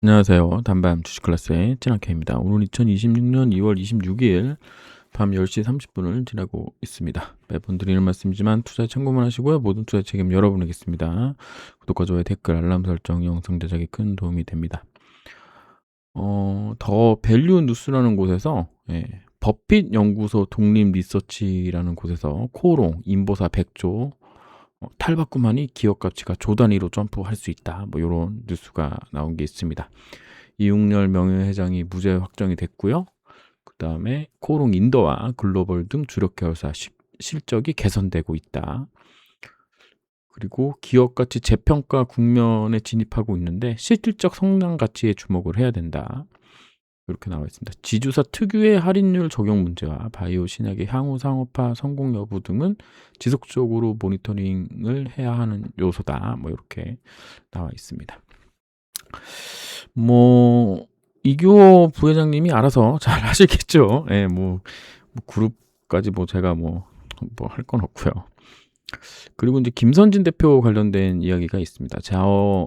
안녕하세요. 단밤 주식 클래스의 진학회입니다. 오늘 2026년 2월 26일 밤 10시 30분을 지나고 있습니다. 매번 드리는 말씀이지만 투자에 참고만 하시고요. 모든 투자 책임 여러분에겠습니다. 구독과 좋아요, 댓글, 알람 설정, 영상 제작에 큰 도움이 됩니다. 더 밸류 뉴스라는 곳에서 버핏 연구소 독립 리서치라는 곳에서 코오롱 인보사 100조 탈바꿈하니 기업 가치가 조 단위로 점프할 수 있다. 뭐 이런 뉴스가 나온 게 있습니다. 이웅렬 명예회장이 무죄 확정이 됐고요. 그 다음에 코오롱 인더와 글로벌 등 주력 계열사 실적이 개선되고 있다. 그리고 기업 가치 재평가 국면에 진입하고 있는데 실질적 성장 가치에 주목을 해야 된다. 이렇게 나와 있습니다. 지주사 특유의 할인율 적용 문제와 바이오 신약의 향후 상업화 성공 여부 등은 지속적으로 모니터링을 해야 하는 요소다. 뭐 이렇게 나와 있습니다. 뭐 이규호 부회장님이 알아서 잘 하시겠죠. 예, 뭐 그룹까지 뭐 제가 뭐 할 건 없고요. 그리고 이제 김선진 대표 관련된 이야기가 있습니다. 제가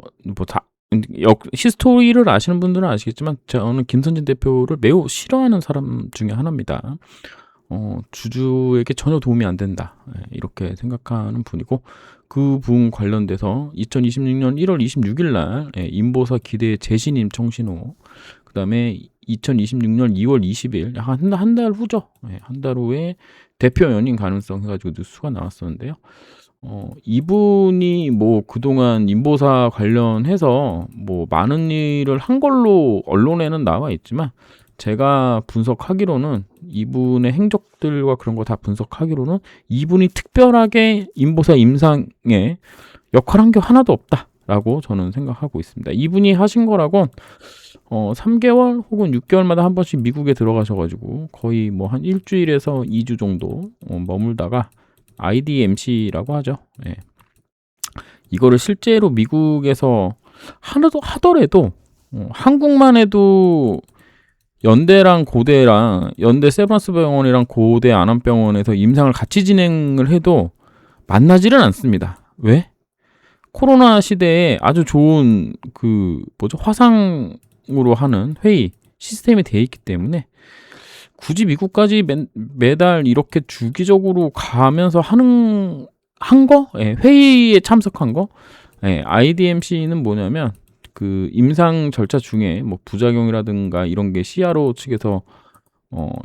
히스토리를 아시는 분들은 아시겠지만 저는 김선진 대표를 매우 싫어하는 사람 중에 하나입니다. 주주에게 전혀 도움이 안 된다. 이렇게 생각하는 분이고 그 분 관련돼서 2026년 1월 26일 날 인보사 기대 재신임 청신호, 그 다음에 2026년 2월 20일 한 달 후죠. 한 달 후에 대표 연임 가능성 해가지고 뉴스가 나왔었는데요. 이분이 뭐 그동안 인보사 관련해서 뭐 많은 일을 한 걸로 언론에는 나와 있지만 제가 분석하기로는 이분의 행적들과 그런 거 다 분석하기로는 이분이 특별하게 인보사 임상에 역할한 게 하나도 없다라고 저는 생각하고 있습니다. 이분이 하신 거라곤 3개월 혹은 6개월마다 한 번씩 미국에 들어가셔가지고 거의 뭐 한 일주일에서 2주 정도 머물다가 IDMC라고 하죠. 예. 이거를 실제로 미국에서 하더라도 한국만 해도 연대랑 고대랑 연대 세브란스 병원이랑 고대 안암병원에서 임상을 같이 진행을 해도 만나지는 않습니다. 왜? 코로나 시대에 아주 좋은 화상으로 하는 회의 시스템이 되어 있기 때문에 굳이 미국까지 매달 이렇게 주기적으로 가면서 회의에 참석한 거. IDMC는 뭐냐면 그 임상 절차 중에 뭐 부작용이라든가 이런 게 CRO 측에서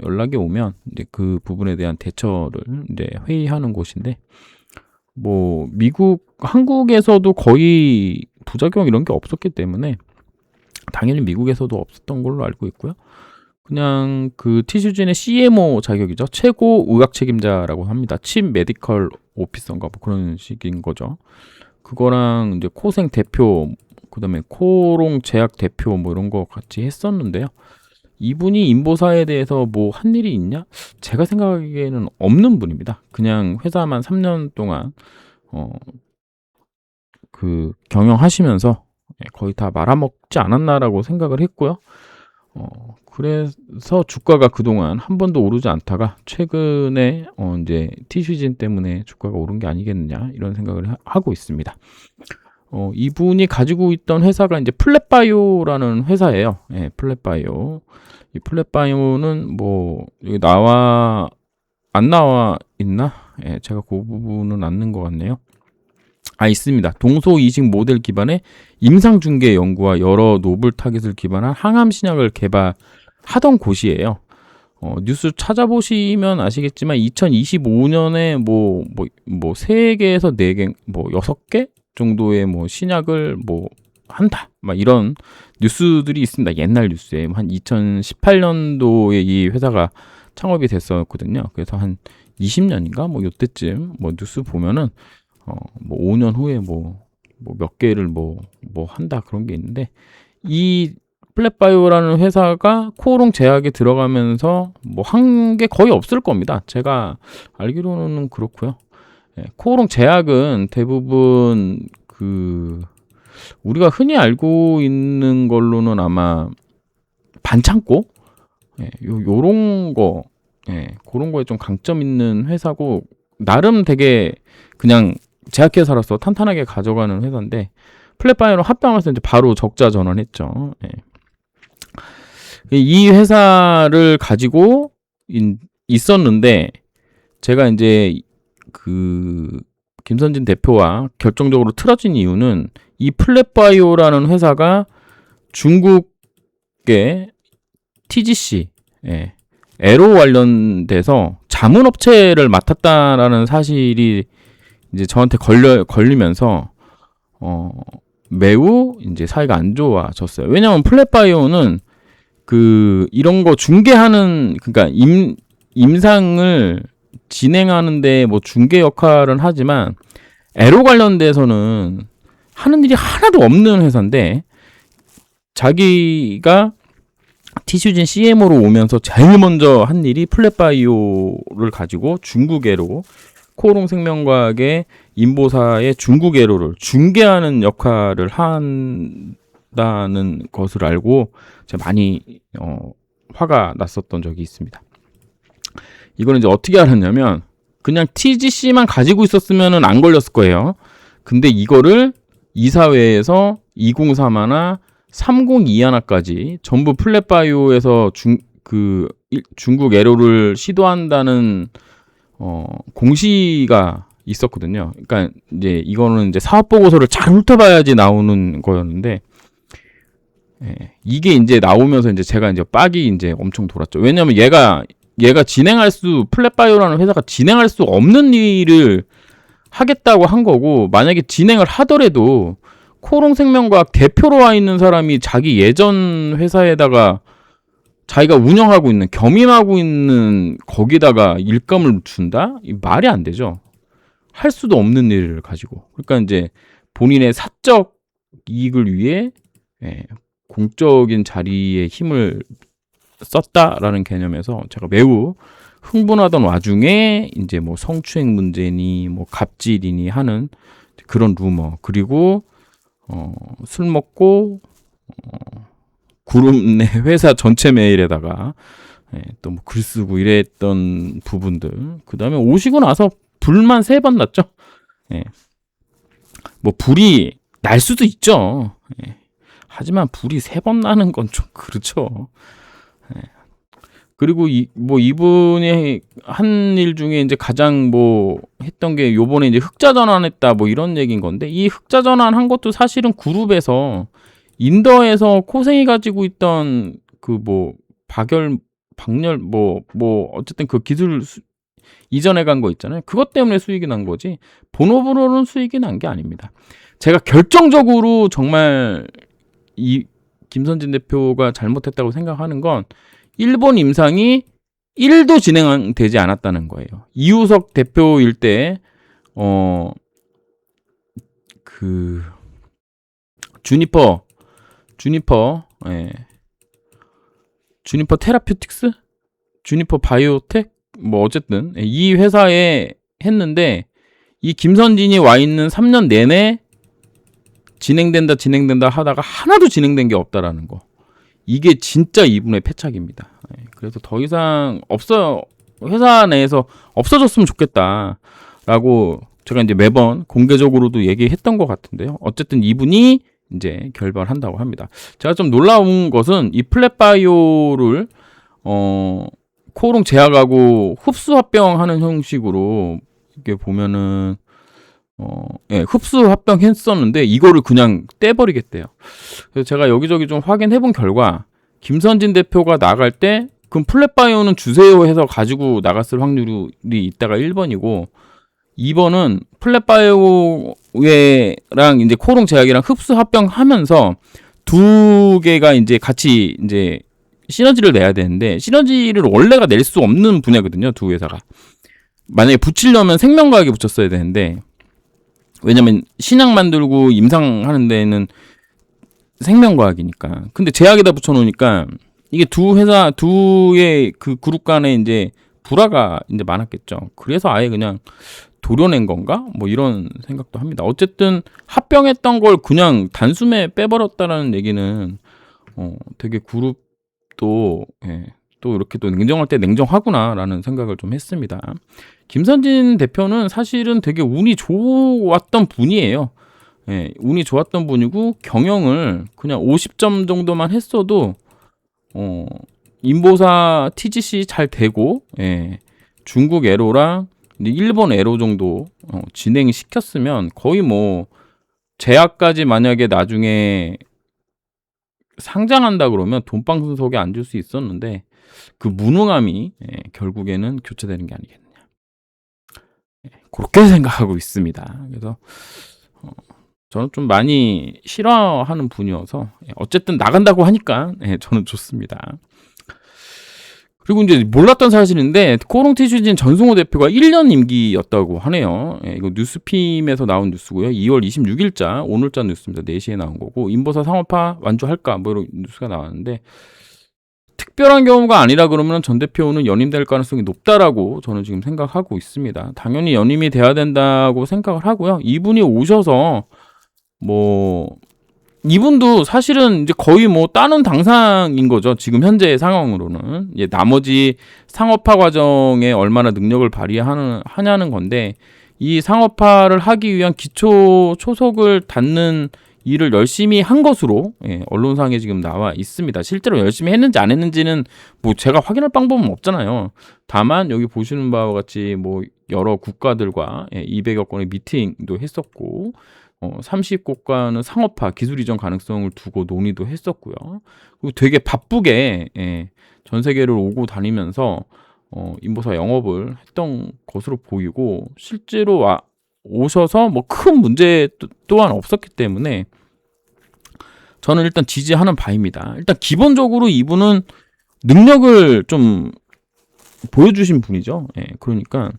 연락이 오면 이제 그 부분에 대한 대처를 이제 회의하는 곳인데, 뭐 한국에서도 거의 부작용 이런 게 없었기 때문에 당연히 미국에서도 없었던 걸로 알고 있고요. 그냥 그 티슈진의 CMO 자격이죠. 최고 의학 책임자라고 합니다. 칩 메디컬 오피서인가 뭐 그런 식인 거죠. 그거랑 이제 코생 대표, 그다음에 코롱 제약 대표 뭐 이런 거 같이 했었는데요. 이분이 인보사에 대해서 뭐 한 일이 있냐? 제가 생각하기에는 없는 분입니다. 그냥 회사만 3년 동안 경영하시면서 거의 다 말아먹지 않았나라고 생각을 했고요. 그래서 주가가 그동안 한 번도 오르지 않다가 최근에 이제 티슈진 때문에 주가가 오른 게 아니겠느냐 이런 생각을 하고 있습니다. 이분이 가지고 있던 회사가 이제 플랫바이오라는 회사예요. 플랫바이오. 이 플랫바이오는 뭐 여기 안 나와 있나? 제가 그 부분은 안 넣은 것 같네요. 있습니다. 동소이식 모델 기반의 임상중계 연구와 여러 노블 타깃을 기반한 항암 신약을 개발하던 곳이에요. 뉴스 찾아보시면 아시겠지만 2025년에 뭐 3개에서 4개, 뭐 6개 정도의 뭐 신약을 뭐 한다. 막 이런 뉴스들이 있습니다. 옛날 뉴스에. 한 2018년도에 이 회사가 창업이 됐었거든요. 그래서 한 20년인가 뭐 요때쯤 뭐 뉴스 보면은 뭐 5년 후에 뭐 몇 개를 뭐 한다 그런 게 있는데, 이 플랫바이오라는 회사가 코오롱 제약에 들어가면서 뭐 한 게 거의 없을 겁니다. 제가 알기로는 그렇고요. 코오롱 제약은 대부분 우리가 흔히 알고 있는 걸로는 아마 반창고, 요런 거, 그런 거에 좀 강점 있는 회사고, 나름 되게 그냥 제약회사로서 탄탄하게 가져가는 회사인데, 플랫바이오로 합병하면서 이제 바로 적자 전환했죠. 예. 이 회사를 가지고 있었는데 제가 이제 그 김선진 대표와 결정적으로 틀어진 이유는 이 플랫바이오라는 회사가 중국의 TGC, 에로 관련돼서 자문업체를 맡았다라는 사실이 이제 저한테 걸리면서 매우 이제 사이가 안 좋아졌어요. 왜냐하면 플랫바이오는 그 이런 거 중개하는, 그러니까 임상을 진행하는데 뭐 중개 역할은 하지만 에로 관련돼서는 하는 일이 하나도 없는 회사인데, 자기가 티슈진 CMO로 오면서 제일 먼저 한 일이 플랫바이오를 가지고 중국에로, 코오롱 생명과학의 인보사의 중국에로를 중개하는 역할을 한다는 것을 알고 제가 많이 화가 났었던 적이 있습니다. 이거는 이제 어떻게 알았냐면, 그냥 TGC만 가지고 있었으면 안 걸렸을 거예요. 근데 이거를 이사회에서 203하나 302하나까지 전부 플랫바이오에서 중국 에로를 시도한다는 공시가 있었거든요. 그러니까 이제 이거는 이제 사업 보고서를 잘 훑어봐야지 나오는 거였는데, 이게 이제 나오면서 이제 제가 이제 빡이 이제 엄청 돌았죠. 왜냐면 얘가 플랫바이오라는 회사가 진행할 수 없는 일을 하겠다고 한 거고, 만약에 진행을 하더라도 코오롱 생명과학 대표로 와 있는 사람이 자기 예전 회사에다가 자기가 운영하고 있는, 겸임하고 있는 거기다가 일감을 준다? 이 말이 안 되죠. 할 수도 없는 일을 가지고. 그러니까 이제 본인의 사적 이익을 위해 공적인 자리에 힘을 썼다라는 개념에서 제가 매우 흥분하던 와중에 이제 뭐 성추행 문제니 뭐 갑질이니 하는 그런 루머, 그리고 술 먹고 그룹 내 회사 전체 메일에다가 또 뭐 글 쓰고 이랬던 부분들, 그 다음에 오시고 나서 불만 3번 났죠. 뭐 불이 날 수도 있죠. 하지만 불이 3번 나는 건 좀 그렇죠. 그리고 이분이 한 일 중에 이제 가장 뭐 했던 게 요번에 이제 흑자 전환했다 뭐 이런 얘기인 건데, 이 흑자 전환한 것도 사실은 그룹에서 인더에서 코생이 가지고 있던 그 뭐 박열 뭐 어쨌든 그 기술 이전에 간 거 있잖아요. 그것 때문에 수익이 난 거지 본업으로는 수익이 난 게 아닙니다. 제가 결정적으로 정말 이 김선진 대표가 잘못했다고 생각하는 건 일본 임상이 1도 진행되지 않았다는 거예요. 이우석 대표일 때 주니퍼 테라퓨틱스? 주니퍼 바이오텍? 뭐 어쨌든 이 회사에 했는데, 이 김선진이 와 있는 3년 내내 진행된다 하다가 하나도 진행된 게 없다라는 거. 이게 진짜 이분의 패착입니다. 그래서 더 이상 회사 내에서 없어졌으면 좋겠다라고 제가 이제 매번 공개적으로도 얘기했던 것 같은데요. 어쨌든 이분이 이제 결별한다고 합니다. 제가 좀 놀라운 것은 이 플랫바이오를 코오롱 제약하고 흡수 합병하는 형식으로 이렇게 보면은 흡수 합병했었는데 이거를 그냥 떼버리겠대요. 그래서 제가 여기저기 좀 확인해본 결과, 김선진 대표가 나갈 때 그럼 플랫바이오는 주세요 해서 가지고 나갔을 확률이 있다가 1번이고, 2번은 플랫바이오랑 이제 코오롱 제약이랑 흡수 합병하면서 두 개가 이제 같이 이제 시너지를 내야 되는데, 시너지를 원래가 낼 수 없는 분야거든요. 두 회사가 만약에 붙이려면 생명과학에 붙였어야 되는데, 왜냐면 신약 만들고 임상하는 데는 생명과학이니까. 근데 제약에다 붙여놓으니까 이게 두의 그 그룹 간에 이제 불화가 이제 많았겠죠. 그래서 아예 그냥 도려낸 건가? 뭐 이런 생각도 합니다. 어쨌든 합병했던 걸 그냥 단숨에 빼버렸다라는 얘기는 되게 그룹도 또 이렇게 또 냉정할 때 냉정하구나라는 생각을 좀 했습니다. 김선진 대표는 사실은 되게 운이 좋았던 분이에요. 운이 좋았던 분이고 경영을 그냥 50점 정도만 했어도 인보사 TGC 잘 되고 중국 에로랑 일본 에로 정도 진행시켰으면 거의 뭐 제약까지 만약에 나중에 상장한다 그러면 돈방석에 앉을 수 있었는데 그 무능함이 결국에는 교체되는 게 아니겠느냐. 그렇게 생각하고 있습니다. 그래서 저는 좀 많이 싫어하는 분이어서 어쨌든 나간다고 하니까 저는 좋습니다. 그리고 이제 몰랐던 사실인데 코오롱 티슈진 전승호 대표가 1년 임기였다고 하네요. 이거 뉴스핌에서 나온 뉴스고요. 2월 26일자 오늘자 뉴스입니다. 4시에 나온 거고 인보사 상업화 완주할까 뭐 이런 뉴스가 나왔는데 특별한 경우가 아니라 그러면 전 대표는 연임될 가능성이 높다라고 저는 지금 생각하고 있습니다. 당연히 연임이 돼야 된다고 생각을 하고요. 이분이 오셔서 뭐 이분도 사실은 이제 거의 뭐 따는 당상인 거죠. 지금 현재의 상황으로는. 나머지 상업화 과정에 얼마나 능력을 발휘하냐는 건데 이 상업화를 하기 위한 기초 초석을 닫는 일을 열심히 한 것으로 언론상에 지금 나와 있습니다. 실제로 열심히 했는지 안 했는지는 뭐 제가 확인할 방법은 없잖아요. 다만 여기 보시는 바와 같이 뭐 여러 국가들과 200여 건의 미팅도 했었고 30곳과는 상업화 기술 이전 가능성을 두고 논의도 했었고요. 그리고 되게 바쁘게 전 세계를 오고 다니면서 인보사 영업을 했던 것으로 보이고 실제로 오셔서 뭐 큰 문제 또한 없었기 때문에 저는 일단 지지하는 바입니다. 일단 기본적으로 이분은 능력을 좀 보여주신 분이죠. 그러니까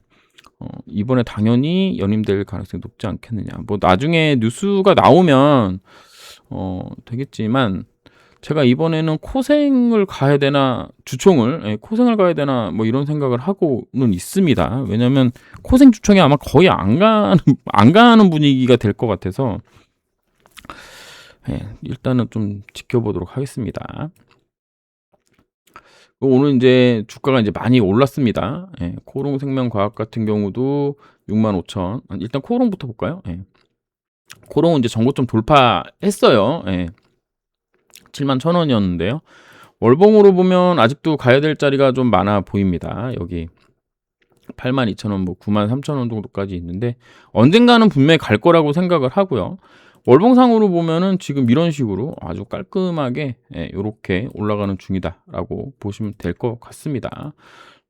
이번에 당연히 연임될 가능성이 높지 않겠느냐. 뭐 나중에 뉴스가 나오면 되겠지만 제가 이번에는 코생을 가야 되나 주총을 코생을 가야 되나 뭐 이런 생각을 하고는 있습니다. 왜냐하면 코생 주총이 아마 거의 안 가는 분위기가 될 것 같아서 일단은 좀 지켜보도록 하겠습니다. 오늘 이제 주가가 이제 많이 올랐습니다. 코오롱 생명과학 같은 경우도 65,000. 일단 코오롱부터 볼까요? 코오롱은 이제 전고점 돌파했어요. 71,000원이었는데요. 월봉으로 보면 아직도 가야 될 자리가 좀 많아 보입니다. 여기 82,000원, 뭐 93,000원 정도까지 있는데 언젠가는 분명히 갈 거라고 생각을 하고요. 월봉상으로 보면은 지금 이런 식으로 아주 깔끔하게 이렇게 올라가는 중이다라고 보시면 될 것 같습니다.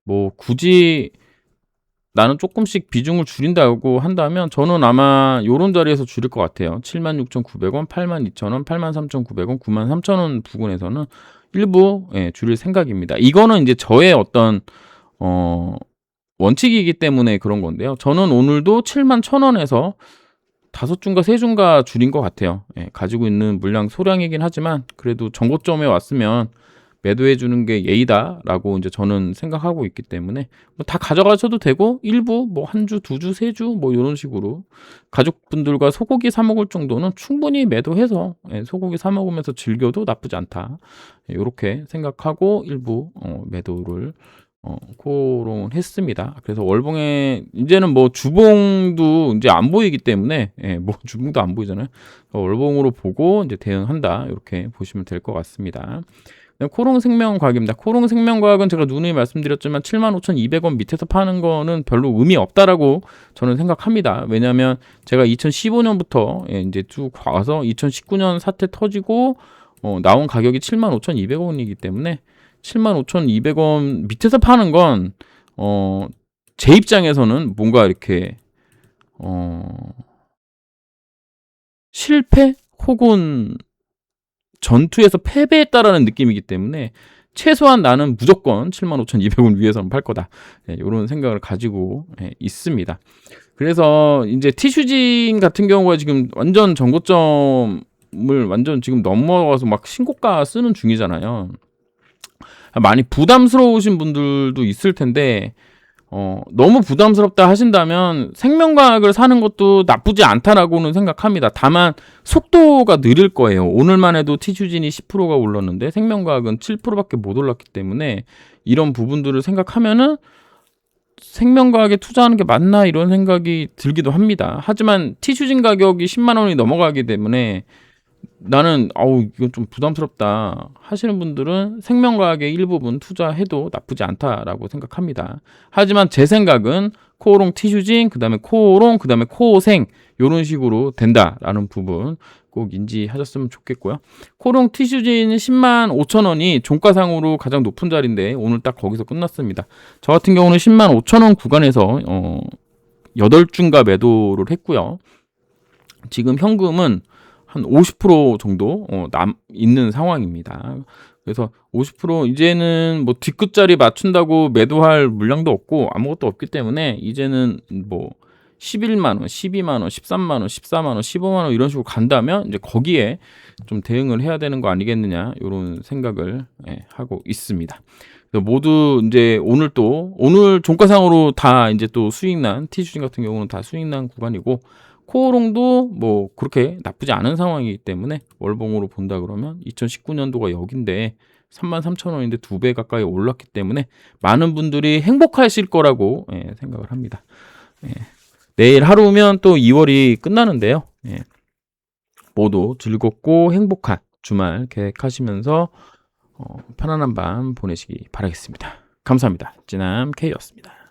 뭐 굳이 나는 조금씩 비중을 줄인다고 한다면 저는 아마 이런 자리에서 줄일 것 같아요. 76,900원, 82,000원, 83,900원, 93,000원 부근에서는 일부 줄일 생각입니다. 이거는 이제 저의 어떤 원칙이기 때문에 그런 건데요. 저는 오늘도 71,000원에서 5주인가 3주인가 줄인 것 같아요. 가지고 있는 물량 소량이긴 하지만 그래도 정고점에 왔으면 매도해 주는 게 예의다라고 이제 저는 생각하고 있기 때문에 뭐 다 가져가셔도 되고 일부 뭐 1주, 2주, 3주 뭐 이런 식으로 가족분들과 소고기 사 먹을 정도는 충분히 매도해서 소고기 사 먹으면서 즐겨도 나쁘지 않다. 이렇게 생각하고 일부 매도를 코오롱을 했습니다. 그래서 월봉에 이제는 뭐 주봉도 이제 안 보이기 때문에 뭐 주봉도 안 보이잖아요. 월봉으로 보고 이제 대응한다 이렇게 보시면 될 것 같습니다. 코오롱 생명과학입니다. 코오롱 생명과학은 제가 누누이 말씀드렸지만 75,200원 밑에서 파는 거는 별로 의미 없다라고 저는 생각합니다. 왜냐하면 제가 2015년부터 이제 쭉 와서 2019년 사태 터지고 나온 가격이 75,200원이기 때문에 75,200원 밑에서 파는 건 제 입장에서는 뭔가 이렇게 실패 혹은 전투에서 패배했다라는 느낌이기 때문에 최소한 나는 무조건 75,200원 위에서는 팔 거다. 이런 생각을 가지고 있습니다. 그래서 이제 티슈진 같은 경우가 지금 완전 전고점을 완전 지금 넘어가서 막 신고가 쓰는 중이잖아요. 많이 부담스러우신 분들도 있을 텐데 너무 부담스럽다 하신다면 생명과학을 사는 것도 나쁘지 않다라고는 생각합니다. 다만 속도가 느릴 거예요. 오늘만 해도 티슈진이 10%가 올랐는데 생명과학은 7%밖에 못 올랐기 때문에 이런 부분들을 생각하면은 생명과학에 투자하는 게 맞나 이런 생각이 들기도 합니다. 하지만 티슈진 가격이 10만 원이 넘어가기 때문에 나는 이건 좀 부담스럽다 하시는 분들은 생명과학의 일부분 투자해도 나쁘지 않다라고 생각합니다. 하지만 제 생각은 코오롱 티슈진, 그다음에 코오롱, 그다음에 코오생 이런 식으로 된다라는 부분 꼭 인지하셨으면 좋겠고요. 코오롱 티슈진 10만 5천 원이 종가상으로 가장 높은 자리인데 오늘 딱 거기서 끝났습니다. 저 같은 경우는 10만 5천 원 구간에서 8주인가 매도를 했고요. 지금 현금은 한 50% 정도 있는 상황입니다. 그래서 50% 이제는 뭐 뒷끝자리 맞춘다고 매도할 물량도 없고 아무것도 없기 때문에 이제는 뭐 11만 원, 12만 원, 13만 원, 14만 원, 15만 원 이런 식으로 간다면 이제 거기에 좀 대응을 해야 되는 거 아니겠느냐 이런 생각을 하고 있습니다. 모두 이제 오늘 종가상으로 다 이제 또 수익난 티슈진 같은 경우는 다 수익난 구간이고 코오롱도 뭐 그렇게 나쁘지 않은 상황이기 때문에 월봉으로 본다 그러면 2019년도가 여긴데 33,000원인데 2배 가까이 올랐기 때문에 많은 분들이 행복하실 거라고 생각을 합니다. 내일 하루면 또 2월이 끝나는데요. 모두 즐겁고 행복한 주말 계획하시면서 편안한 밤 보내시기 바라겠습니다. 감사합니다. 찌남 K였습니다.